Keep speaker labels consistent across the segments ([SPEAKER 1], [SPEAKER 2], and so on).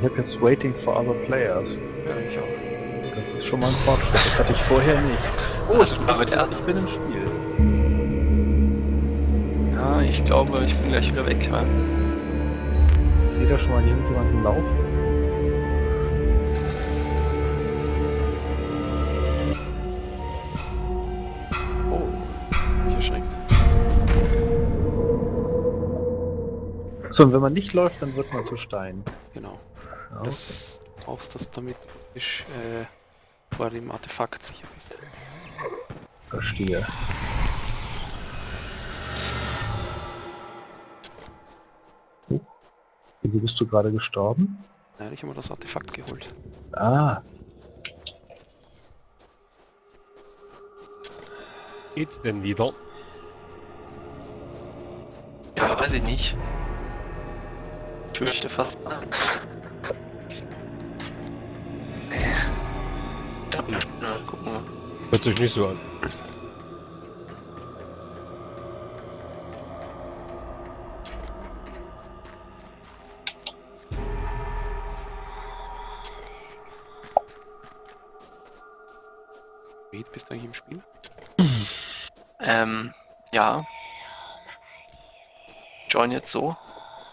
[SPEAKER 1] Ich habe jetzt Waiting for other players.
[SPEAKER 2] Ja, ich auch.
[SPEAKER 1] Das ist schon mal ein Fortschritt. Das hatte ich vorher nicht.
[SPEAKER 2] Oh, aber
[SPEAKER 1] Ich bin im Spiel.
[SPEAKER 2] Ja, ich glaube, ich bin gleich wieder weg. Ja.
[SPEAKER 1] Ich sehe da schon mal irgendjemanden laufen.
[SPEAKER 2] Oh, mich erschreckt.
[SPEAKER 1] So, und wenn man nicht läuft, dann wird man zu Stein.
[SPEAKER 2] Genau.
[SPEAKER 1] Ja,
[SPEAKER 2] Das brauchst das, damit du vor dem Artefakt sicher bist.
[SPEAKER 1] verstehe. Oh. Wie bist du gerade gestorben?
[SPEAKER 2] Ja, ich habe mir das Artefakt geholt.
[SPEAKER 1] Ah,
[SPEAKER 3] Geht's denn wieder?
[SPEAKER 2] Ja, weiß ich nicht. Ich möchte fast sagen. Ja, gucken wir.
[SPEAKER 3] Hört sich nicht so an.
[SPEAKER 2] Bist du eigentlich im Spiel? Ja. Join jetzt so.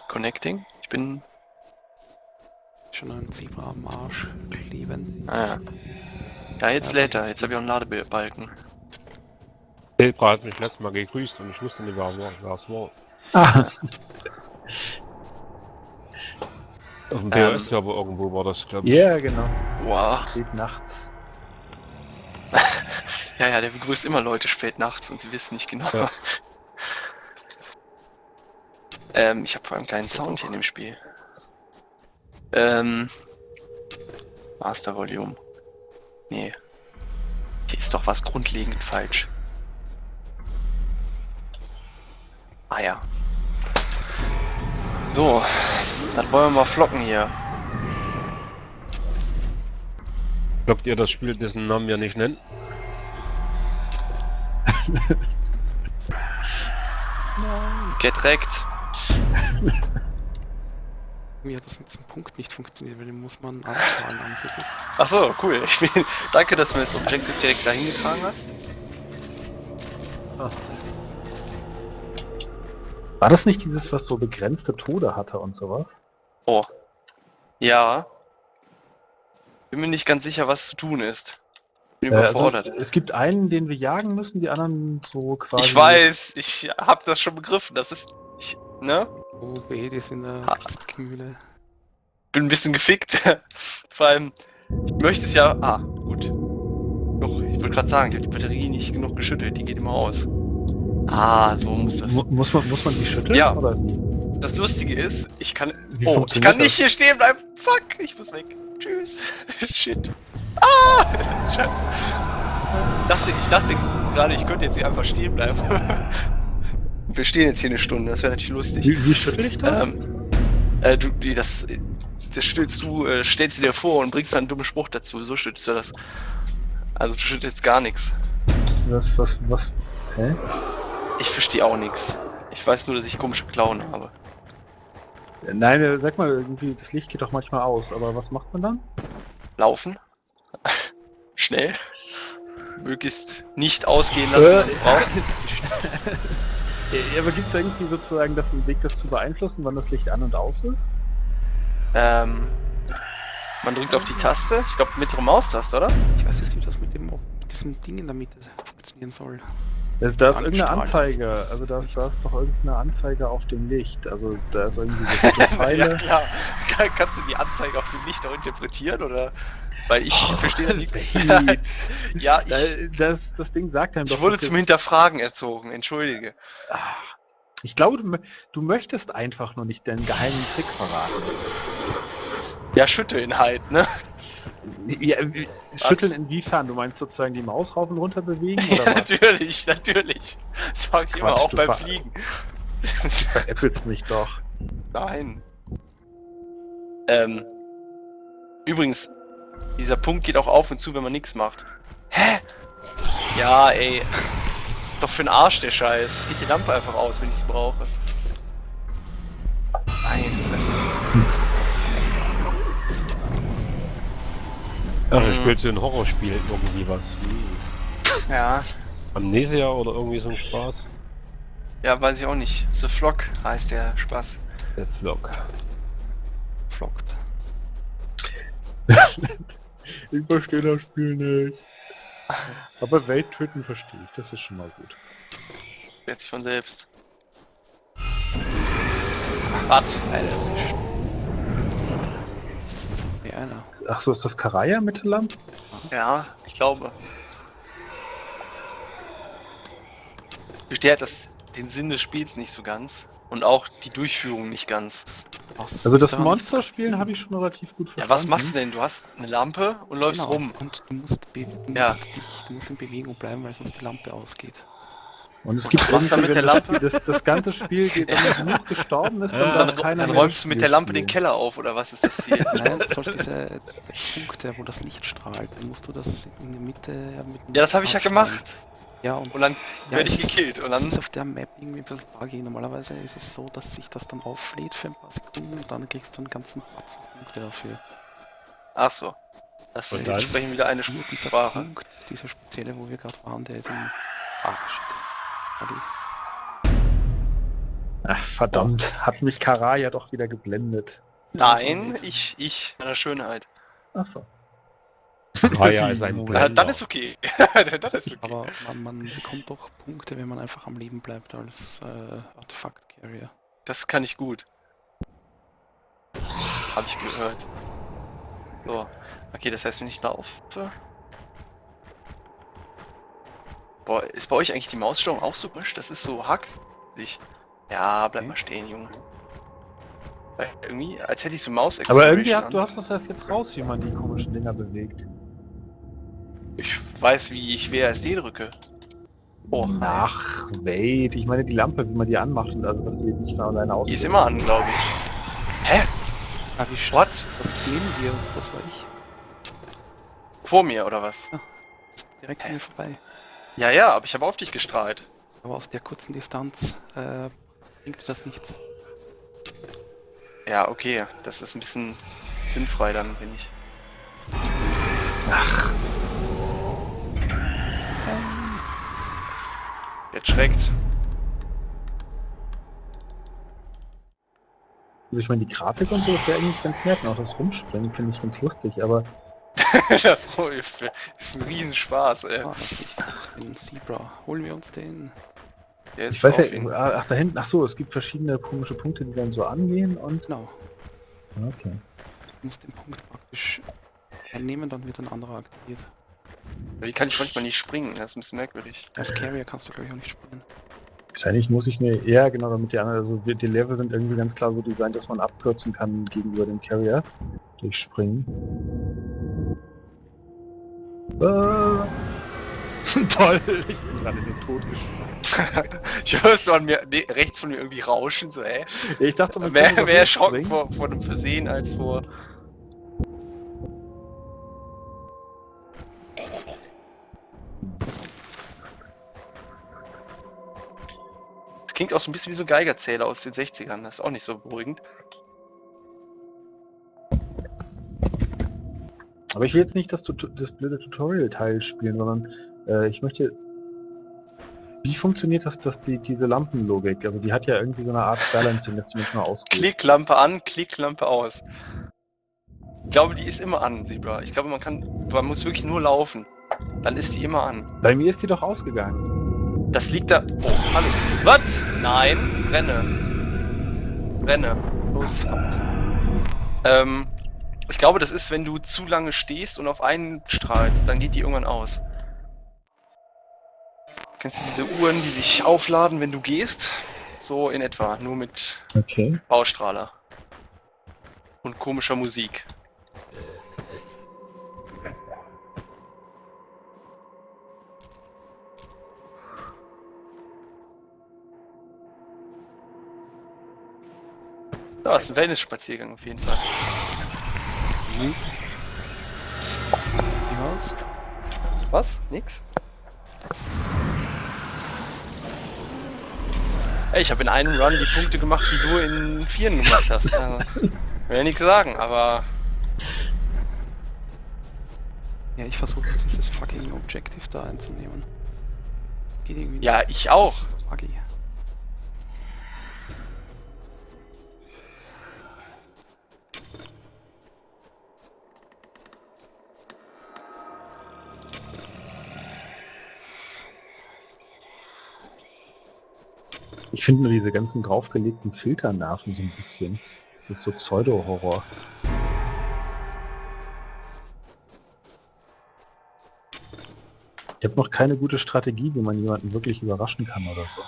[SPEAKER 2] Connecting. Ich bin schon ein Zebra am Arsch klebend. Ah ja. Ja, jetzt lädt er. Jetzt habe ich auch einen Ladebalken.
[SPEAKER 3] Zebra hat mich letztes Mal gegrüßt und ich wusste nicht, wer es war.
[SPEAKER 1] ah.
[SPEAKER 3] Auf dem POS-Server irgendwo war das, glaube ich.
[SPEAKER 1] Ja, genau.
[SPEAKER 2] Wow.
[SPEAKER 1] Spät nachts.
[SPEAKER 2] Ja, der begrüßt immer Leute spät nachts und sie wissen nicht genau.
[SPEAKER 3] Ja.
[SPEAKER 2] Ich habe vor allem keinen Sound hier in dem Spiel. Master Volume. Nee. Hier ist doch was grundlegend falsch. Ah ja. So, dann wollen wir mal flocken hier.
[SPEAKER 3] Glaubt ihr, das Spiel dessen Namen wir nicht nennen?
[SPEAKER 2] Get wrecked. Mir hat das mit diesem Punkt nicht funktioniert, weil den muss man anfahren an für sich. Achso, cool. Danke, dass du mir das Objective direkt dahin getragen hast.
[SPEAKER 1] Ah. War das nicht dieses, was so begrenzte Tode hatte und sowas?
[SPEAKER 2] Oh. Ja. Bin mir nicht ganz sicher, was zu tun ist. Bin überfordert.
[SPEAKER 1] Also, es gibt einen, den wir jagen müssen, die anderen so quasi...
[SPEAKER 2] Ich weiß, ich hab das schon begriffen. Das ist... ne?
[SPEAKER 4] Oh, Beedis in der Zwickmühle.
[SPEAKER 2] Bin ein bisschen gefickt. Vor allem, ich möchte es ja... Ah, gut. Doch, ich wollte gerade sagen, ich habe die Batterie nicht genug geschüttelt, die geht immer aus. Ah, so muss das.
[SPEAKER 1] Muss man die schütteln?
[SPEAKER 2] Ja.
[SPEAKER 1] Oder?
[SPEAKER 2] Das Lustige ist, ich kann...
[SPEAKER 1] Wie
[SPEAKER 2] Oh, ich
[SPEAKER 1] funktioniert
[SPEAKER 2] kann nicht
[SPEAKER 1] das?
[SPEAKER 2] hier stehen bleiben. Fuck, ich muss weg. Tschüss. Shit. Ah! Scheiße. Ich dachte gerade, ich könnte jetzt hier einfach stehen bleiben. Wir stehen jetzt hier eine Stunde, das wäre natürlich lustig.
[SPEAKER 1] Wie schüttel ich das?
[SPEAKER 2] Das stellst du dir vor und bringst dann einen dummen Spruch dazu. So schüttelst du das. Also du schüttelst gar nichts.
[SPEAKER 1] Was? Hä?
[SPEAKER 2] Ich verstehe auch nichts. Ich weiß nur, dass ich komische Klauen habe.
[SPEAKER 1] Nein, sag mal, irgendwie, das Licht geht doch manchmal aus, aber was macht man dann?
[SPEAKER 2] Laufen. Schnell. Möglichst nicht ausgehen lassen, was ich brauche.
[SPEAKER 1] Ja, aber gibt es irgendwie sozusagen einen Weg, das zu beeinflussen, wann das Licht an und aus ist?
[SPEAKER 2] Man drückt auf die Taste. Ich glaube, mittlere Maustaste, oder?
[SPEAKER 4] Ich weiß nicht, wie das mit diesem Ding in der Mitte funktionieren soll.
[SPEAKER 1] Da ist irgendeine
[SPEAKER 4] Angestrahlt,
[SPEAKER 1] Anzeige,
[SPEAKER 4] das ist
[SPEAKER 1] also da ist
[SPEAKER 4] nichts.
[SPEAKER 1] doch irgendeine Anzeige auf dem Licht. Also da ist irgendwie so rote Pfeile.
[SPEAKER 2] Ja, klar. Kannst du die Anzeige auf dem Licht auch interpretieren, oder? Weil ich verstehe da nichts. Ja,
[SPEAKER 1] Das Ding sagt einem doch...
[SPEAKER 2] ich wurde
[SPEAKER 1] dass
[SPEAKER 2] zum
[SPEAKER 1] jetzt-
[SPEAKER 2] Hinterfragen erzogen, entschuldige.
[SPEAKER 1] Ich glaube, du möchtest einfach nur nicht deinen geheimen Trick verraten.
[SPEAKER 2] Ja, schütteln halt, ne?
[SPEAKER 1] Ja, schütteln inwiefern? Du meinst sozusagen die Maus rauf und runter bewegen?
[SPEAKER 2] Ja,
[SPEAKER 1] Oder was?
[SPEAKER 2] natürlich. Das sag ich immer,
[SPEAKER 1] Quatsch,
[SPEAKER 2] auch
[SPEAKER 1] du
[SPEAKER 2] beim
[SPEAKER 1] ver-
[SPEAKER 2] Fliegen.
[SPEAKER 1] Veräppelst mich doch.
[SPEAKER 2] Nein. Übrigens, dieser Punkt geht auch auf und zu, wenn man nichts macht. Hä? Ja, ey. Doch für den Arsch der Scheiß. Geht die Lampe einfach aus, wenn ich sie brauche. Nein, Fresse.
[SPEAKER 3] Ja, spielst du ein Horrorspiel irgendwie was?
[SPEAKER 2] Ja.
[SPEAKER 3] Amnesia oder irgendwie so ein Spaß?
[SPEAKER 2] Ja, weiß ich auch nicht. The Flock heißt der Spaß.
[SPEAKER 3] Der Vlog.
[SPEAKER 4] Flockt.
[SPEAKER 1] Ich verstehe das Spiel nicht. Aber Welt töten verstehe ich, das ist schon mal gut.
[SPEAKER 2] Jetzt von selbst. Was?
[SPEAKER 4] Alter, ja, einer.
[SPEAKER 1] Ach so, ist das Karaya mit der Lampe?
[SPEAKER 2] Ja, ich glaube. Ich verstehe halt den Sinn des Spiels nicht so ganz. Und auch die Durchführung nicht ganz.
[SPEAKER 4] Was
[SPEAKER 1] Also
[SPEAKER 4] ist
[SPEAKER 1] das
[SPEAKER 4] daran
[SPEAKER 1] Monsterspielen habe ich schon relativ gut verstanden.
[SPEAKER 2] Ja, was machst du denn? Du hast eine Lampe und
[SPEAKER 4] nicht-
[SPEAKER 2] läufst
[SPEAKER 4] Genau.
[SPEAKER 2] rum.
[SPEAKER 4] Und du musst,
[SPEAKER 2] Ja.
[SPEAKER 4] du musst in Bewegung bleiben, weil sonst die Lampe ausgeht.
[SPEAKER 1] Und es gibt
[SPEAKER 2] Was dann mit der Lampe?
[SPEAKER 1] Das ganze Spiel geht, wenn man genug gestorben ist,
[SPEAKER 3] Ja.
[SPEAKER 1] dann
[SPEAKER 2] Dann,
[SPEAKER 1] keiner
[SPEAKER 2] dann
[SPEAKER 1] mehr
[SPEAKER 2] räumst du mit der Lampe den
[SPEAKER 1] spielen.
[SPEAKER 2] Keller auf, oder was ist das Ziel?
[SPEAKER 4] Nein, du sollst diese Punkte, wo das Licht strahlt, dann musst du das in der Mitte mit dem
[SPEAKER 2] Ja, das habe ich ja
[SPEAKER 4] Abstrahlen.
[SPEAKER 2] gemacht.
[SPEAKER 4] Ja, und
[SPEAKER 2] Und dann
[SPEAKER 4] ja,
[SPEAKER 2] werde ich
[SPEAKER 4] es ist-
[SPEAKER 2] gekillt. Und
[SPEAKER 4] das
[SPEAKER 2] dann.
[SPEAKER 4] ist auf der Map irgendwie ein bisschen buggy. Normalerweise ist es so, dass sich das dann auflädt für ein paar Sekunden und dann kriegst du einen ganzen Batzen Punkte dafür.
[SPEAKER 2] Ach so. Das
[SPEAKER 3] Und
[SPEAKER 2] ist
[SPEAKER 3] dann?
[SPEAKER 2] entsprechend wieder eine
[SPEAKER 4] Hier, dieser
[SPEAKER 2] Sprache.
[SPEAKER 4] Punkt, dieser spezielle, wo wir gerade waren, der ist im... Ah, shit. Buggy.
[SPEAKER 1] Ach, verdammt, hat mich Karaya doch wieder geblendet.
[SPEAKER 2] Nein, ich. Meiner Schönheit.
[SPEAKER 1] Ach so.
[SPEAKER 3] Karaya ist ein
[SPEAKER 1] Moment.
[SPEAKER 3] Blender.
[SPEAKER 2] Dann ist okay. Dann ist okay.
[SPEAKER 4] Aber man bekommt doch Punkte, wenn man einfach am Leben bleibt als Artefakt-Carrier.
[SPEAKER 2] Das kann ich gut. Habe ich gehört. So. Okay, das heißt, wenn ich laufe. Boah, ist bei euch eigentlich die Maussteuerung auch so frisch? Das ist so hackig. Ja, bleib mal stehen, Junge. Weil irgendwie, als hätte ich so Maus
[SPEAKER 1] Aber irgendwie
[SPEAKER 2] Acceleration
[SPEAKER 1] du
[SPEAKER 2] an.
[SPEAKER 1] hast das erst jetzt raus, wie man die komischen Dinger bewegt.
[SPEAKER 2] Ich weiß, wie ich WASD drücke. Oh,
[SPEAKER 1] Ach, wait, ich meine die Lampe, wie man die anmacht und also dass die nicht von alleine aus.
[SPEAKER 2] die ist immer an, glaube ich. Hä?
[SPEAKER 4] Ah, wie
[SPEAKER 2] What?
[SPEAKER 4] Das neben dir, das war ich.
[SPEAKER 2] Vor mir, oder was?
[SPEAKER 4] Ist direkt an mir vorbei.
[SPEAKER 2] Ja, ja, aber ich habe auf dich gestrahlt.
[SPEAKER 4] Aber aus der kurzen Distanz bringt dir das nichts.
[SPEAKER 2] Ja, okay. Das ist ein bisschen sinnfrei dann, finde ich. Jetzt schreckt.
[SPEAKER 1] Also ich meine, die Grafik und so ist ja eigentlich ganz nett, und auch das Rumspringen finde ich ganz lustig, aber
[SPEAKER 2] Das ist ein Riesenspaß, ey.
[SPEAKER 4] Ah, das sehe ich doch, den Zebra. Holen wir uns den.
[SPEAKER 2] Der ist
[SPEAKER 1] ich weiß
[SPEAKER 2] auf ihn.
[SPEAKER 1] ja, ach da hinten, ach so, es gibt verschiedene komische Punkte, die dann so angehen und...
[SPEAKER 4] Genau.
[SPEAKER 1] Okay.
[SPEAKER 4] Du musst den Punkt praktisch einnehmen, dann wird ein anderer aktiviert.
[SPEAKER 2] Wie kann ich manchmal nicht springen? Das ist ein bisschen merkwürdig.
[SPEAKER 4] Als Carrier kannst du, glaube ich, auch nicht springen.
[SPEAKER 1] Wahrscheinlich muss ich mir eher genau damit die anderen, also die Level sind irgendwie ganz klar so designt, dass man abkürzen kann gegenüber dem Carrier durch Springen. Toll, ich bin gerade in den Tod gesprungen.
[SPEAKER 2] Ich hörst du an mir rechts von mir irgendwie rauschen, so, ey.
[SPEAKER 1] Ich dachte, man
[SPEAKER 2] Mehr
[SPEAKER 1] könnte doch
[SPEAKER 2] erschrocken
[SPEAKER 1] springen.
[SPEAKER 2] vor einem Versehen als vor. Das klingt auch so ein bisschen wie so ein Geigerzähler aus den 60ern. Das ist auch nicht so beruhigend.
[SPEAKER 1] Aber ich will jetzt nicht das blöde Tutorial-Teil spielen, sondern ich möchte... Wie funktioniert diese Lampenlogik? Also die hat ja irgendwie so eine Art Balancing, dass die manchmal ausgeht.
[SPEAKER 2] Klicklampe an, Klicklampe aus. Ich glaube, die ist immer an, Zebra. Ich glaube, man muss wirklich nur laufen. Dann ist die immer an.
[SPEAKER 1] Bei mir ist die doch ausgegangen.
[SPEAKER 2] Das liegt da. Oh, hallo. Was? Nein, renne. Renne. Los. Ich glaube, das ist, wenn du zu lange stehst und auf einen strahlst, dann geht die irgendwann aus. Kennst du diese Uhren, die sich aufladen, wenn du gehst? So in etwa, nur mit
[SPEAKER 1] Okay.
[SPEAKER 2] Baustrahler. Und komischer Musik. Ja, ist ein Wellness-Spaziergang auf jeden Fall.
[SPEAKER 4] Wie war's?
[SPEAKER 2] Was? Nix? Ey, ich habe in einem Run die Punkte gemacht, die du in 4 gemacht hast. Will ja nichts sagen, aber
[SPEAKER 4] Ja, ich versuche dieses fucking Objective da einzunehmen. Geht irgendwie nicht.
[SPEAKER 2] Ja, ich auch.
[SPEAKER 4] Das ist buggy.
[SPEAKER 1] Ich finde nur diese ganzen draufgelegten Filter nerven so ein bisschen. Das ist so Pseudo-Horror. Ich habe noch keine gute Strategie, wie man jemanden wirklich überraschen kann oder so.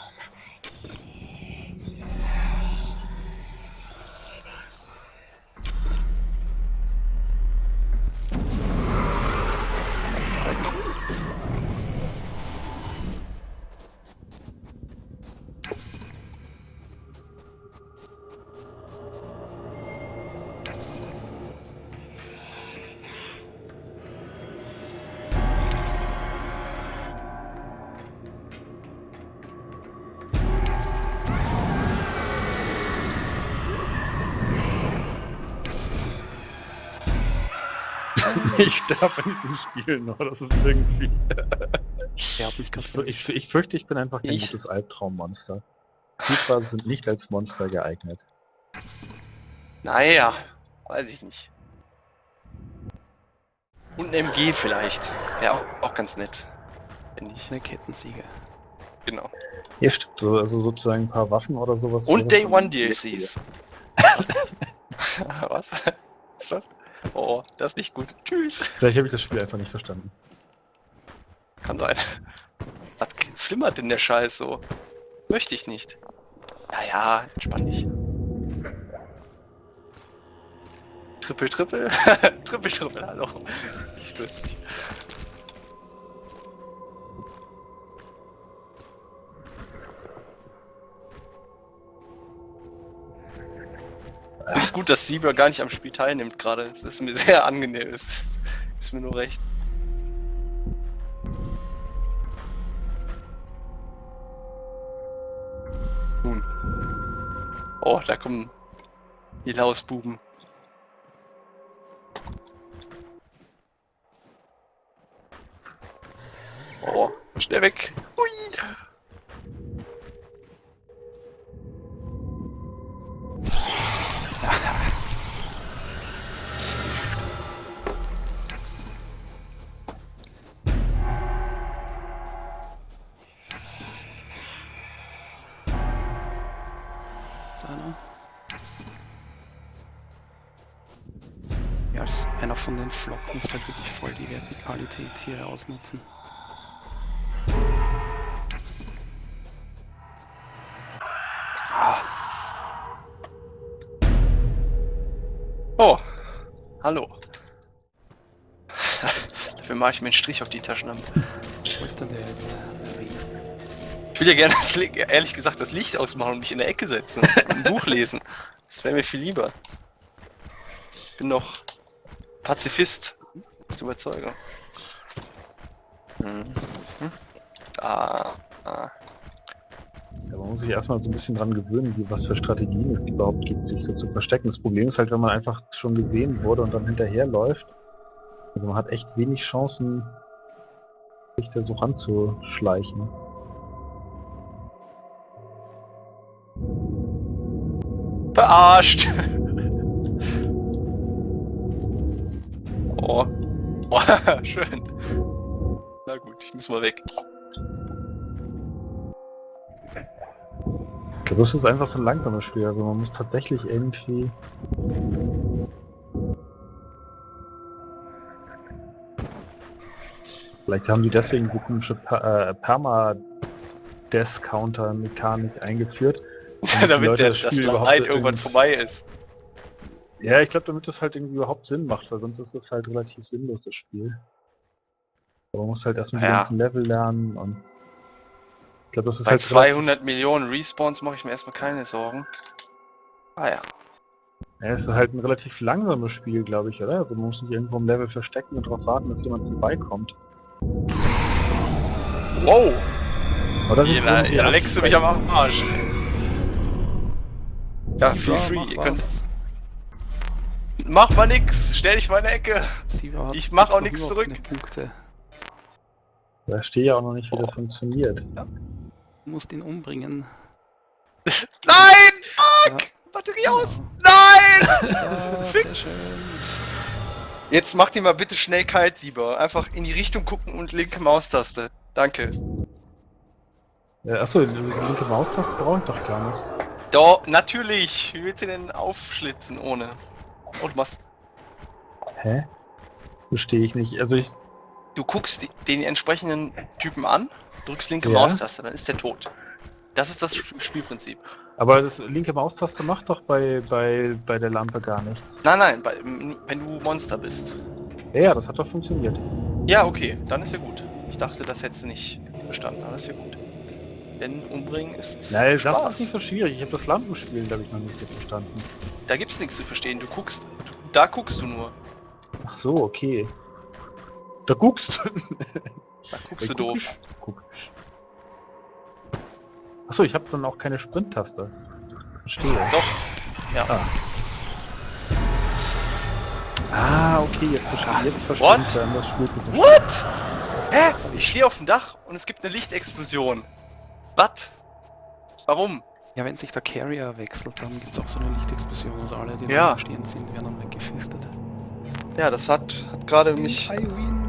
[SPEAKER 1] Ich sterbe in diesem Spiel noch, das ist irgendwie...
[SPEAKER 4] Der hat mich gerade
[SPEAKER 1] Ich fürchte, ich bin einfach kein gutes Albtraummonster. Spielphasen sind nicht als Monster geeignet.
[SPEAKER 2] Naja, weiß ich nicht. Und ein MG vielleicht. Ja, auch ganz nett. Finde ich.
[SPEAKER 4] eine Kettensäge.
[SPEAKER 2] Genau.
[SPEAKER 1] Ja, stimmt. So, also sozusagen ein paar Waffen oder sowas.
[SPEAKER 2] Und
[SPEAKER 1] wäre
[SPEAKER 2] Day
[SPEAKER 1] schon-
[SPEAKER 2] One DLCs. Was? Was? Was ist das? Oh, das ist nicht gut. Tschüss.
[SPEAKER 1] Vielleicht habe ich das Spiel einfach nicht verstanden.
[SPEAKER 2] Kann sein. Was flimmert denn der Scheiß so? Möchte ich nicht. Ja, ja, entspann dich. Triple, Triple. Triple, Triple, hallo. Ich grüß dich. Ich finde es gut, dass Sieber gar nicht am Spiel teilnimmt gerade. Das ist mir sehr angenehm. Das ist mir nur recht. Nun. Oh, da kommen die Lausbuben. Oh, schnell weg. Hui.
[SPEAKER 4] Ist einer. Ja, als einer von den Flocken muss halt wirklich voll die Vertikalität hier ausnutzen.
[SPEAKER 2] Oh, hallo. Dafür mache ich mir einen Strich auf die Taschenlampe.
[SPEAKER 4] Wo ist denn der jetzt? Der Ring.
[SPEAKER 2] Ich will ja gerne, ehrlich gesagt, das Licht ausmachen und mich in der Ecke setzen und ein Buch lesen. Das wäre mir viel lieber. Ich bin noch Pazifist. Das ist Überzeugung. Mhm. Ah.
[SPEAKER 1] Ja, man muss sich erstmal so ein bisschen dran gewöhnen, was für Strategien es überhaupt gibt, sich so zu verstecken. Das Problem ist halt, wenn man einfach schon gesehen wurde und dann hinterherläuft, also man hat echt wenig Chancen, sich da so ranzuschleichen.
[SPEAKER 2] Verarscht! Oh. Oh, schön. Na gut, ich muss mal weg.
[SPEAKER 1] Ich glaube, das ist einfach so ein langsames Spiel, also man muss tatsächlich irgendwie... Vielleicht haben die deswegen die komische Perma-Death-Counter-Mechanik eingeführt.
[SPEAKER 2] Damit das
[SPEAKER 1] überhaupt
[SPEAKER 2] Leid irgendwann vorbei ist.
[SPEAKER 1] Ja, ich glaube, damit das halt irgendwie überhaupt Sinn macht, weil sonst ist das halt relativ sinnlos, das Spiel. Aber man muss halt erstmal die
[SPEAKER 2] Ja.
[SPEAKER 1] ganzen Level lernen und... Ich glaube, das ist
[SPEAKER 2] Bei
[SPEAKER 1] halt
[SPEAKER 2] 200 Millionen Respawns mache ich mir erstmal keine Sorgen. Ah ja.
[SPEAKER 1] Ja, es ist halt ein relativ langsames Spiel, glaube ich, oder? Also man muss sich irgendwo im Level verstecken und darauf warten, dass jemand vorbeikommt.
[SPEAKER 2] Wow!
[SPEAKER 1] Oder
[SPEAKER 2] Ihr leckst du mich am Arsch. Ja, feel
[SPEAKER 4] Ja,
[SPEAKER 2] free.
[SPEAKER 4] mach
[SPEAKER 2] Ihr könnt...
[SPEAKER 4] was.
[SPEAKER 2] Mach mal nix, stell dich mal in der Ecke.
[SPEAKER 4] Siva hat
[SPEAKER 2] Ich mach
[SPEAKER 4] jetzt
[SPEAKER 2] auch
[SPEAKER 4] noch
[SPEAKER 2] nix
[SPEAKER 4] überhaupt
[SPEAKER 2] zurück.
[SPEAKER 4] keine Punkte.
[SPEAKER 1] Da stehe ja auch noch nicht, wie das funktioniert.
[SPEAKER 4] Du musst ihn umbringen.
[SPEAKER 2] Nein! Fuck!
[SPEAKER 4] Ja.
[SPEAKER 2] Batterie aus!
[SPEAKER 4] Genau.
[SPEAKER 2] Nein!
[SPEAKER 4] Ja, sehr schön.
[SPEAKER 2] Jetzt mach dir mal bitte schnell kalt, Sieber. Einfach in die Richtung gucken und linke Maustaste. Danke.
[SPEAKER 1] Achso, die linke Maustaste brauche ich doch gar nicht.
[SPEAKER 2] Doch, natürlich! Wie willst du denn aufschlitzen ohne? Oh, du machst.
[SPEAKER 1] Hä? Verstehe ich nicht. Also ich.
[SPEAKER 2] Du guckst den entsprechenden Typen an, drückst linke
[SPEAKER 1] Ja.
[SPEAKER 2] Maustaste, dann ist der tot. Das ist das Spielprinzip.
[SPEAKER 1] Aber das linke Maustaste macht doch bei der Lampe gar nichts.
[SPEAKER 2] Nein, wenn du Monster bist.
[SPEAKER 1] Ja, das hat doch funktioniert.
[SPEAKER 2] Ja, okay, dann ist ja gut. Ich dachte, das hättest du nicht bestanden, aber ist ja gut. Denn umbringen ist
[SPEAKER 1] Nein, das
[SPEAKER 2] Spaß.
[SPEAKER 1] ist nicht so schwierig. Ich habe das Lampenspiel, glaube ich, noch nicht so verstanden.
[SPEAKER 2] Da gibt's nichts zu verstehen. Du guckst, da guckst du nur.
[SPEAKER 1] Ach so, okay. Da guckst du.
[SPEAKER 2] Da guckst du doof.
[SPEAKER 1] Guck. Achso, ich habe dann auch keine Sprint-Taste. Verstehe.
[SPEAKER 2] Doch. Ja.
[SPEAKER 1] Okay, jetzt verstehe ich. Jetzt verstehe
[SPEAKER 2] What?
[SPEAKER 1] ich, warum das Spiel so versteht.
[SPEAKER 2] What? Hä? Ich stehe auf dem Dach und es gibt eine Lichtexplosion. Was? Warum?
[SPEAKER 4] Ja, wenn sich der Carrier wechselt, dann gibt es auch so eine Lichtexplosion. Also alle, die
[SPEAKER 2] Ja.
[SPEAKER 4] da stehen sind, werden dann weggefistet.
[SPEAKER 2] Ja, das hat gerade mich.
[SPEAKER 4] I win.